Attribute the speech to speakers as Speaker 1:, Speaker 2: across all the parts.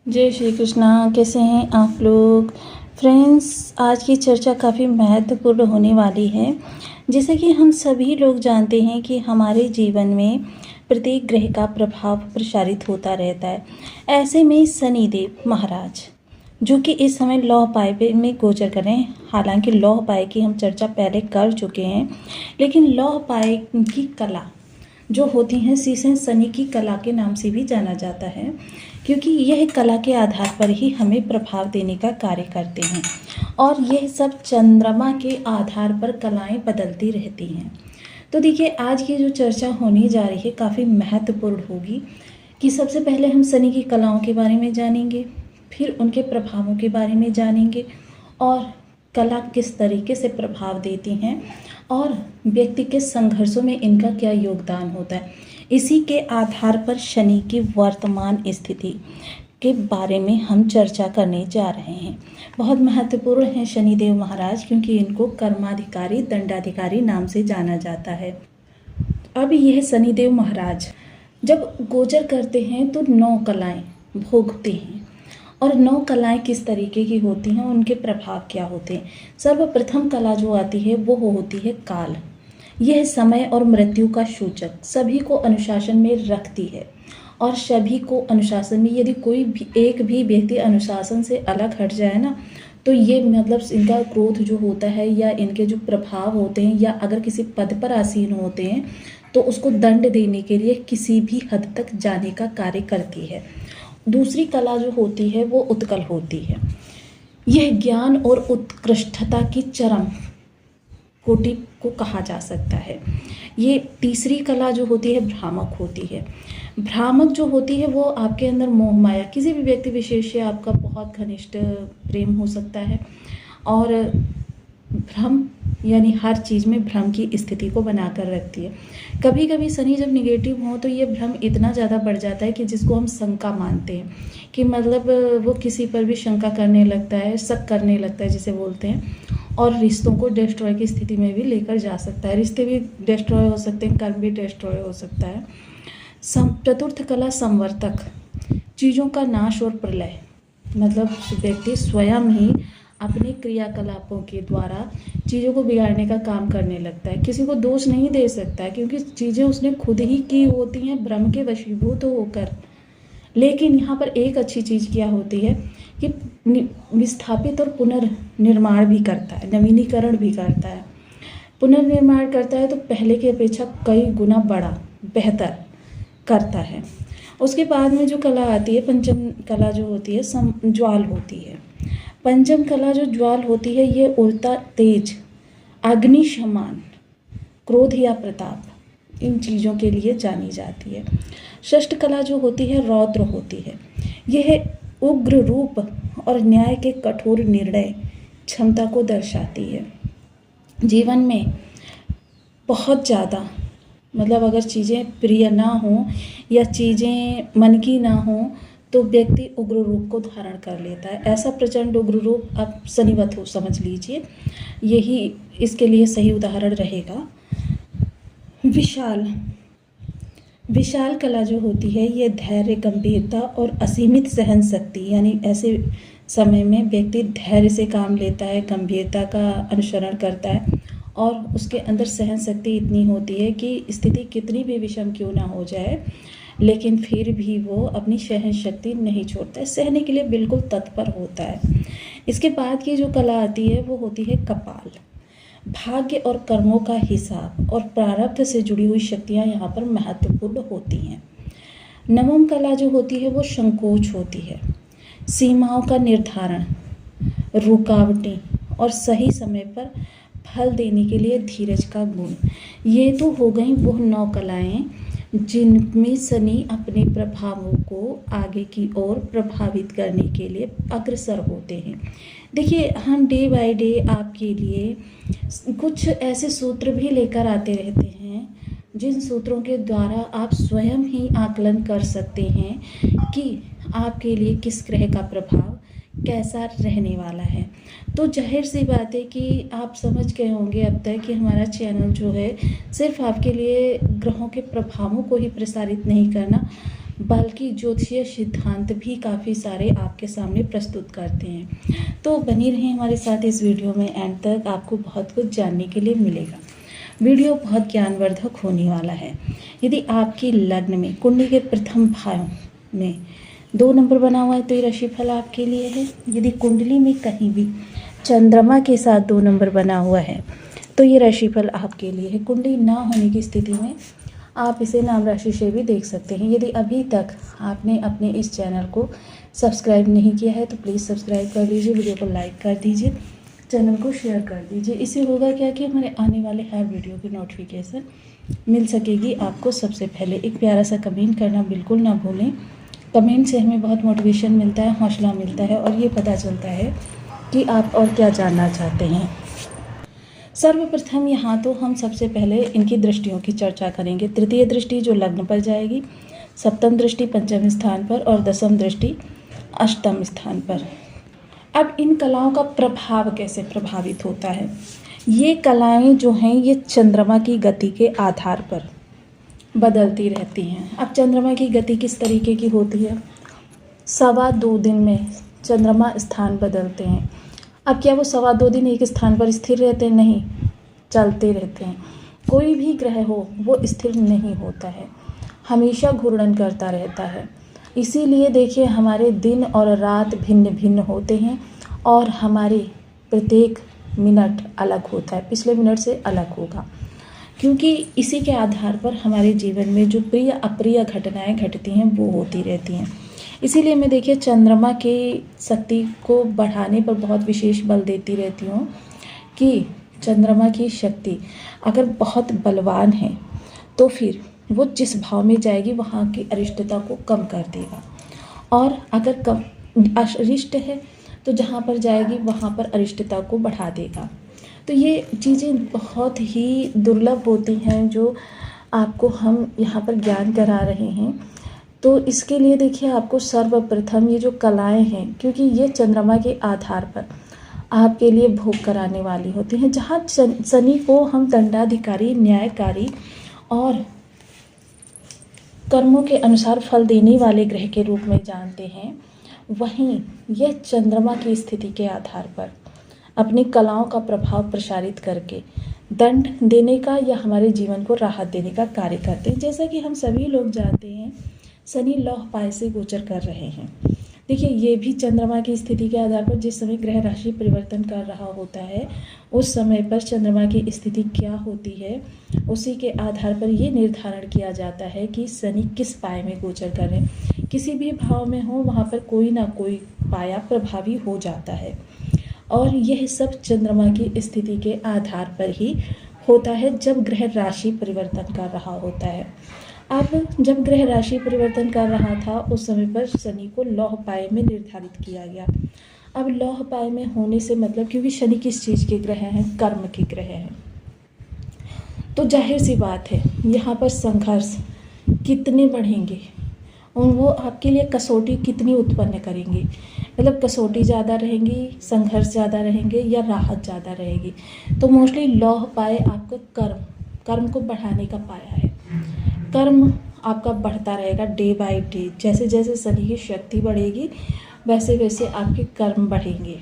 Speaker 1: जय श्री कृष्णा। कैसे हैं आप लोग फ्रेंड्स? आज की चर्चा काफ़ी महत्वपूर्ण होने वाली है। जैसे कि हम सभी लोग जानते हैं कि हमारे जीवन में प्रत्येक ग्रह का प्रभाव प्रसारित होता रहता है। ऐसे में शनिदेव महाराज जो कि इस समय लौह पाए में गोचर कर रहे हैं। हालांकि लौह पाए की हम चर्चा पहले कर चुके हैं, लेकिन लौह पाए की कला जो होती हैं शीशे शनि की कला के नाम से भी जाना जाता है, क्योंकि यह कला के आधार पर ही हमें प्रभाव देने का कार्य करते हैं और यह सब चंद्रमा के आधार पर कलाएं बदलती रहती हैं। तो देखिए, आज की जो चर्चा होने जा रही है काफ़ी महत्वपूर्ण होगी कि सबसे पहले हम शनि की कलाओं के बारे में जानेंगे, फिर उनके प्रभावों के बारे में जानेंगे और कला किस तरीके से प्रभाव देती हैं और व्यक्ति के संघर्षों में इनका क्या योगदान होता है। इसी के आधार पर शनि की वर्तमान स्थिति के बारे में हम चर्चा करने जा रहे हैं। बहुत महत्वपूर्ण हैं शनिदेव महाराज, क्योंकि इनको कर्माधिकारी दंडाधिकारी नाम से जाना जाता है। अब यह शनिदेव महाराज जब गोचर करते हैं तो 9 कलाएं भोगते हैं। और 9 कलाएं किस तरीके की होती हैं, उनके प्रभाव क्या होते हैं। सर्वप्रथम कला जो आती है वो होती है काल। यह समय और मृत्यु का सूचक, सभी को अनुशासन में रखती है और सभी को अनुशासन में, यदि कोई भी एक भी व्यक्ति अनुशासन से अलग हट जाए ना, तो ये मतलब इनका क्रोध जो होता है या इनके जो प्रभाव होते हैं, या अगर किसी पद पर आसीन होते हैं तो उसको दंड देने के लिए किसी भी हद तक जाने का कार्य करती है। दूसरी कला जो होती है वो उत्कल होती है। यह ज्ञान और उत्कृष्टता की चरम कोटि को कहा जा सकता है। ये तीसरी कला जो होती है भ्रामक होती है। भ्रामक जो होती है वो आपके अंदर मोह माया, किसी भी व्यक्ति विशेष से आपका बहुत घनिष्ठ प्रेम हो सकता है और भ्रम यानी हर चीज़ में भ्रम की स्थिति को बनाकर रखती है। कभी कभी शनि जब निगेटिव हो तो ये भ्रम इतना ज़्यादा बढ़ जाता है कि जिसको हम शंका मानते हैं, कि मतलब वो किसी पर भी शंका करने लगता है, शक करने लगता है जिसे बोलते हैं, और रिश्तों को डिस्ट्रॉय की स्थिति में भी लेकर जा सकता है। रिश्ते भी डिस्ट्रॉय हो सकते हैं, कर्म भी डिस्ट्रॉय हो सकता है। चतुर्थ कला संवर्तक, चीज़ों का नाश और प्रलय, मतलब व्यक्ति स्वयं ही अपने क्रियाकलापों के द्वारा चीज़ों को बिगाड़ने का काम करने लगता है। किसी को दोष नहीं दे सकता है, क्योंकि चीज़ें उसने खुद ही की होती हैं भ्रम के वशीभूत होकर। लेकिन यहाँ पर एक अच्छी चीज़ क्या होती है कि विस्थापित और पुनर्निर्माण भी करता है, नवीनीकरण भी करता है। पुनर्निर्माण करता है तो पहले की अपेक्षा कई गुना बड़ा बेहतर करता है। उसके बाद में जो कला आती है, पंचम कला जो होती है ज्वाल होती है। पंचम कला जो ज्वाल होती है ये उड़ता तेज, अग्नि समान, क्रोध या प्रताप, इन चीज़ों के लिए जानी जाती है। षष्ठ कला जो होती है रौद्र होती है। यह उग्र रूप और न्याय के कठोर निर्णय क्षमता को दर्शाती है। जीवन में बहुत ज़्यादा मतलब अगर चीज़ें प्रिय ना हो या चीज़ें मन की ना हो तो व्यक्ति उग्र रूप को धारण कर लेता है। ऐसा प्रचंड उग्र रूप आप शनिवत हो समझ लीजिए, यही इसके लिए सही उदाहरण रहेगा। विशाल कला जो होती है ये धैर्य, गंभीरता और असीमित सहन शक्ति, यानी ऐसे समय में व्यक्ति धैर्य से काम लेता है, गंभीरता का अनुसरण करता है और उसके अंदर सहन शक्ति इतनी होती है कि स्थिति कितनी भी विषम क्यों ना हो जाए, लेकिन फिर भी वो अपनी सहन शक्ति नहीं छोड़ता है, सहने के लिए बिल्कुल तत्पर होता है। इसके बाद की जो कला आती है वो होती है कपाल। भाग्य और कर्मों का हिसाब और प्रारब्ध से जुड़ी हुई शक्तियाँ यहाँ पर महत्वपूर्ण होती हैं। नवम कला जो होती है वो संकोच होती है। सीमाओं का निर्धारण, रुकावटें और सही समय पर फल देने के लिए धीरज का गुण। ये तो हो गई वो 9 कलाएं जिनमें शनि अपने प्रभावों को आगे की ओर प्रभावित करने के लिए अग्रसर होते हैं। देखिए, हम डे बाय डे आपके लिए कुछ ऐसे सूत्र भी लेकर आते रहते हैं जिन सूत्रों के द्वारा आप स्वयं ही आकलन कर सकते हैं कि आपके लिए किस ग्रह का प्रभाव कैसा रहने वाला है। तो जाहिर सी बात है कि आप समझ गए होंगे अब तक कि हमारा चैनल जो है सिर्फ आपके लिए ग्रहों के प्रभावों को ही प्रसारित नहीं करना, बल्कि ज्योतिषीय सिद्धांत भी काफ़ी सारे आपके सामने प्रस्तुत करते हैं। तो बनी रहें हमारे साथ इस वीडियो में, एंड तक आपको बहुत कुछ जानने के लिए मिलेगा। वीडियो बहुत ज्ञानवर्धक होने वाला है। यदि आपकी लग्न में कुंडली के प्रथम भाव में 2 नंबर बना हुआ है तो ये राशिफल आपके लिए है। यदि कुंडली में कहीं भी चंद्रमा के साथ 2 नंबर बना हुआ है तो ये राशिफल आपके लिए है। कुंडली ना होने की स्थिति में आप इसे नाम राशि से भी देख सकते हैं। यदि अभी तक आपने अपने इस चैनल को सब्सक्राइब नहीं किया है तो प्लीज़ सब्सक्राइब कर लीजिए, वीडियो को लाइक कर दीजिए, चैनल को शेयर कर दीजिए। इससे होगा क्या कि हमारे आने वाले हर वीडियो की नोटिफिकेशन मिल सकेगी आपको सबसे पहले। एक प्यारा सा कमेंट करना बिल्कुल ना भूलें। कमेंट से हमें बहुत मोटिवेशन मिलता है, हौसला मिलता है और ये पता चलता है कि आप और क्या जानना चाहते हैं। सर्वप्रथम यहाँ तो हम सबसे पहले इनकी दृष्टियों की चर्चा करेंगे। तृतीय दृष्टि जो लग्न पर जाएगी, सप्तम दृष्टि पंचम स्थान पर और दसम दृष्टि अष्टम स्थान पर। अब इन कलाओं का प्रभाव कैसे प्रभावित होता है? ये कलाएं जो हैं ये चंद्रमा की गति के आधार पर बदलती रहती हैं। अब चंद्रमा की गति किस तरीके की होती है? 2.25 दिन में चंद्रमा स्थान बदलते हैं। अब क्या वो 2.25 दिन एक स्थान पर स्थिर रहते हैं? नहीं, चलते रहते हैं। कोई भी ग्रह हो वो स्थिर नहीं होता है, हमेशा घूर्णन करता रहता है। इसीलिए देखिए हमारे दिन और रात भिन्न भिन्न होते हैं और हमारे प्रत्येक मिनट अलग होता है, पिछले मिनट से अलग होगा, क्योंकि इसी के आधार पर हमारे जीवन में जो प्रिय अप्रिय घटनाएं घटती हैं वो होती रहती हैं। इसीलिए मैं देखिए चंद्रमा की शक्ति को बढ़ाने पर बहुत विशेष बल देती रहती हूँ कि चंद्रमा की शक्ति अगर बहुत बलवान है तो फिर वो जिस भाव में जाएगी वहाँ की अरिष्टता को कम कर देगा, और अगर कम अरिष्ट है तो जहाँ पर जाएगी वहाँ पर अरिष्टता को बढ़ा देगा। तो ये चीज़ें बहुत ही दुर्लभ होती हैं जो आपको हम यहाँ पर ज्ञान करा रहे हैं। तो इसके लिए देखिए आपको सर्वप्रथम ये जो कलाएं हैं, क्योंकि ये चंद्रमा के आधार पर आपके लिए भोग कराने वाली होती हैं। जहाँ शनि को हम दंडाधिकारी, न्यायकारी और कर्मों के अनुसार फल देने वाले ग्रह के रूप में जानते हैं, वहीं यह चंद्रमा की स्थिति के आधार पर अपनी कलाओं का प्रभाव प्रसारित करके दंड देने का या हमारे जीवन को राहत देने का कार्य करते हैं। जैसा कि हम सभी लोग जानते हैं शनि लौह पाए से गोचर कर रहे हैं। देखिए ये भी चंद्रमा की स्थिति के आधार पर जिस समय ग्रह राशि परिवर्तन कर रहा होता है उस समय पर चंद्रमा की स्थिति क्या होती है, उसी के आधार पर ये निर्धारण किया जाता है कि शनि किस पाए में गोचर कर रहे हैं। किसी भी भाव में हो वहाँ पर कोई ना कोई पाया प्रभावी हो जाता है, और यह सब चंद्रमा की स्थिति के आधार पर ही होता है जब ग्रह राशि परिवर्तन कर रहा होता है। अब जब ग्रह राशि परिवर्तन कर रहा था उस समय पर शनि को लौह पाए में निर्धारित किया गया। अब लौह पाए में होने से मतलब, क्योंकि शनि किस चीज़ के ग्रह हैं? कर्म के ग्रह हैं। तो जाहिर सी बात है यहाँ पर संघर्ष कितने बढ़ेंगे और वो आपके लिए कसौटी कितनी उत्पन्न करेंगी। मतलब कसौटी ज़्यादा रहेंगी, संघर्ष ज़्यादा रहेंगे या राहत ज़्यादा रहेगी। तो मोस्टली लौह पाए आपका कर्म को बढ़ाने का पाया है। कर्म आपका बढ़ता रहेगा डे बाय डे। जैसे जैसे शनि की शक्ति बढ़ेगी वैसे वैसे आपके कर्म बढ़ेंगे।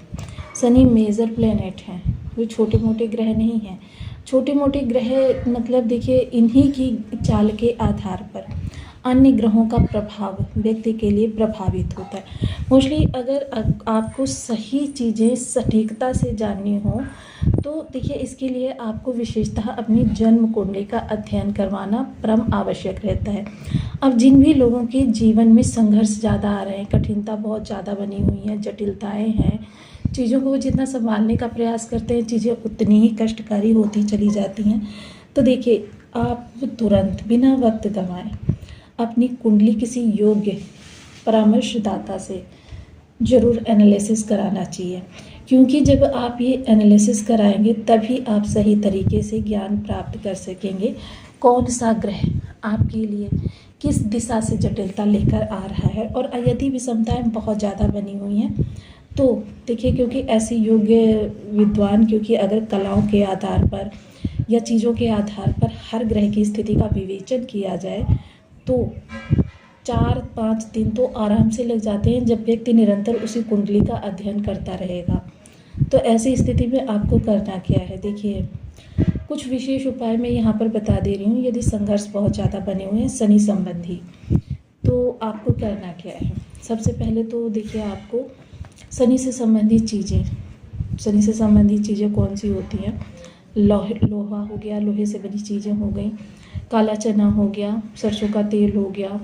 Speaker 1: शनि मेजर प्लेनेट हैं, वो छोटे मोटे ग्रह नहीं हैं। छोटे मोटे ग्रह मतलब देखिए इन्हीं की चाल के आधार पर अन्य ग्रहों का प्रभाव व्यक्ति के लिए प्रभावित होता है। मोस्टली अगर आपको सही चीज़ें सटीकता से जाननी हो तो देखिए इसके लिए आपको विशेषतः अपनी जन्म कुंडली का अध्ययन करवाना परम आवश्यक रहता है। अब जिन भी लोगों के जीवन में संघर्ष ज़्यादा आ रहे हैं, कठिनता बहुत ज़्यादा बनी हुई है, जटिलताएं हैं, चीज़ों को वो जितना संभालने का प्रयास करते हैं चीज़ें उतनी ही कष्टकारी होती चली जाती हैं। तो देखिए आप तुरंत बिना वक्त गंवाए अपनी कुंडली किसी योग्य परामर्शदाता से ज़रूर एनालिसिस कराना चाहिए, क्योंकि जब आप ये एनालिसिस कराएंगे तभी आप सही तरीके से ज्ञान प्राप्त कर सकेंगे कौन सा ग्रह आपके लिए किस दिशा से जटिलता लेकर आ रहा है। और यदि विषमताएं बहुत ज़्यादा बनी हुई हैं तो देखिए, क्योंकि ऐसे योग्य विद्वान, क्योंकि अगर कलाओं के आधार पर या चीज़ों के आधार पर हर ग्रह की स्थिति का विवेचन किया जाए तो 4-5 दिन तो आराम से लग जाते हैं जब व्यक्ति निरंतर उसी कुंडली का अध्ययन करता रहेगा। तो ऐसी स्थिति में आपको करना क्या है, देखिए कुछ विशेष उपाय मैं यहाँ पर बता दे रही हूँ। यदि संघर्ष बहुत ज़्यादा बने हुए हैं शनि संबंधी, तो आपको करना क्या है। सबसे पहले तो देखिए आपको शनि से संबंधित चीज़ें कौन सी होती हैं। लोहा हो गया, लोहे से बनी चीज़ें हो गई, काला चना हो गया, सरसों का तेल हो गया,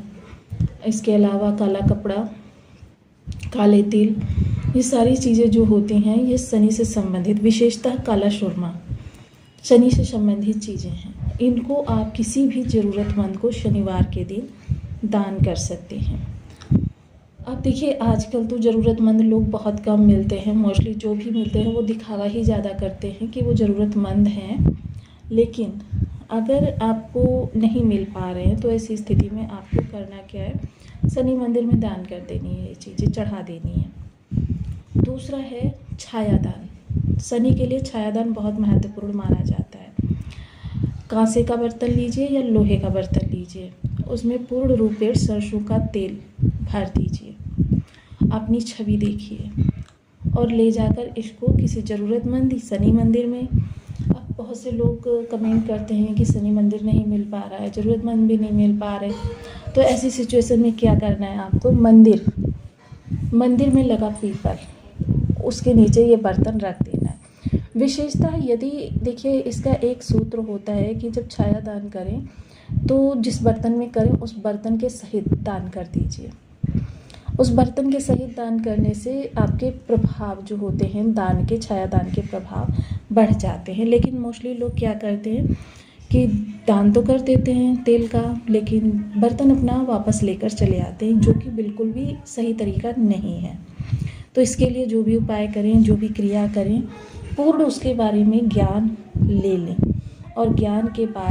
Speaker 1: इसके अलावा काला कपड़ा, काले तिल, ये सारी चीज़ें जो होती हैं ये शनि से संबंधित, विशेषतः काला सुरमा शनि से संबंधित चीज़ें हैं। इनको आप किसी भी ज़रूरतमंद को शनिवार के दिन दान कर सकते हैं। अब देखिए आजकल तो ज़रूरतमंद लोग बहुत कम मिलते हैं, मोस्टली जो भी मिलते हैं वो दिखावा ही ज़्यादा करते हैं कि वो ज़रूरतमंद हैं। लेकिन अगर आपको नहीं मिल पा रहे हैं तो ऐसी स्थिति में आपको करना क्या है, शनि मंदिर में दान कर देनी है, ये चीज़ें चढ़ा देनी है। दूसरा है छायादान। शनि के लिए छायादान बहुत महत्वपूर्ण माना जाता है। कांसे का बर्तन लीजिए या लोहे का बर्तन लीजिए, उसमें पूर्ण रूपेण सरसों का तेल भर दीजिए, अपनी छवि देखिए और ले जाकर इसको किसी ज़रूरतमंद शनि मंदिर में। अब बहुत से लोग कमेंट करते हैं कि शनि मंदिर नहीं मिल पा रहा है, ज़रूरतमंद भी नहीं मिल पा रहे, तो ऐसी सिचुएशन में क्या करना है आपको, मंदिर में लगा पीपल, उसके नीचे ये बर्तन रख देना है। विशेषतः यदि देखिए इसका एक सूत्र होता है कि जब छाया दान करें तो जिस बर्तन में करें उस बर्तन के सहित दान कर दीजिए। उस बर्तन के सहित दान करने से आपके प्रभाव जो होते हैं दान के, छाया दान के प्रभाव बढ़ जाते हैं। लेकिन मोस्टली लोग क्या करते हैं कि दान तो कर देते हैं तेल का, लेकिन बर्तन अपना वापस लेकर चले आते हैं, जो कि बिल्कुल भी सही तरीका नहीं है। तो इसके लिए जो भी उपाय करें, जो भी क्रिया करें, पूर्ण उसके बारे में ज्ञान ले लें और ज्ञान के बाद